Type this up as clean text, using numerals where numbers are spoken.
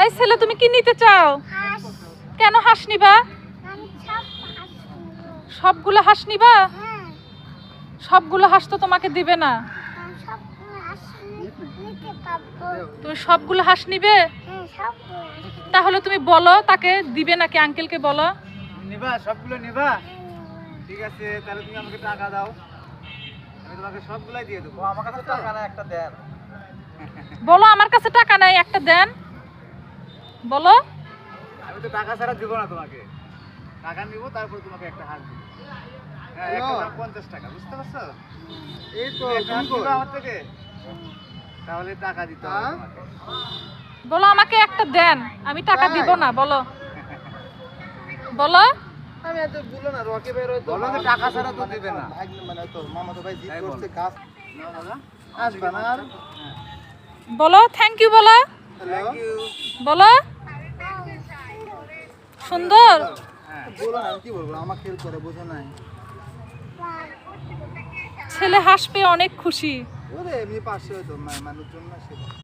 এই ছেলে তুমি কি নিতে চাও? কেন হাঁস নিবা? সবগুলো হাঁস নিবা? সবগুলো হাঁস তো তোমাকে দিবে না। তুমি সবগুলো হাঁস নিবে? তাহলে তুমি বলো তাকে দিবে নাকি, আঙ্কেলকে বলো। নিবা? সবগুলো নিবা? ঠিক আছে, তাহলে তুমি আমাকে টাকা দাও, আমি তোমাকে সবগুলাই দিয়ে দেবো। আমার কাছে টাকা না, একটা দেন। বলো আমার কাছে টাকা নাই, একটা দেন। বলো। আমি তো টাকা ছাড়া দিব না তোমাকে, টাকা নিব তারপর তোমাকে একটা হাঁস দিব। হ্যাঁ, একটা দাম 50 টাকা, বুঝতে পারছো? এই তো তুমি আমার থেকে, তাহলে টাকা দিতে হবে তোমাকে। বলো আমাকে একটা দেন, আমি টাকা দিব না। বলো বলো। আমি এত বলো না, রকে বের হই তো বলো যে টাকা ছাড়া তো দিবে না। মানে তোর মামা তো ভাই জিত করছে, কাজ না দাদা আসবে না আর। বলো থ্যাংক ইউ। বলো থ্যাংক ইউ। বলো সুন্দর। বলো না, কি বলবো, আমাকে হেল্প করে, বোঝো নাই? ছেলে হাঁস পেয়ে অনেক খুশি। ওরে এমনি পাশে হয়তো মানুষজন না সেটা।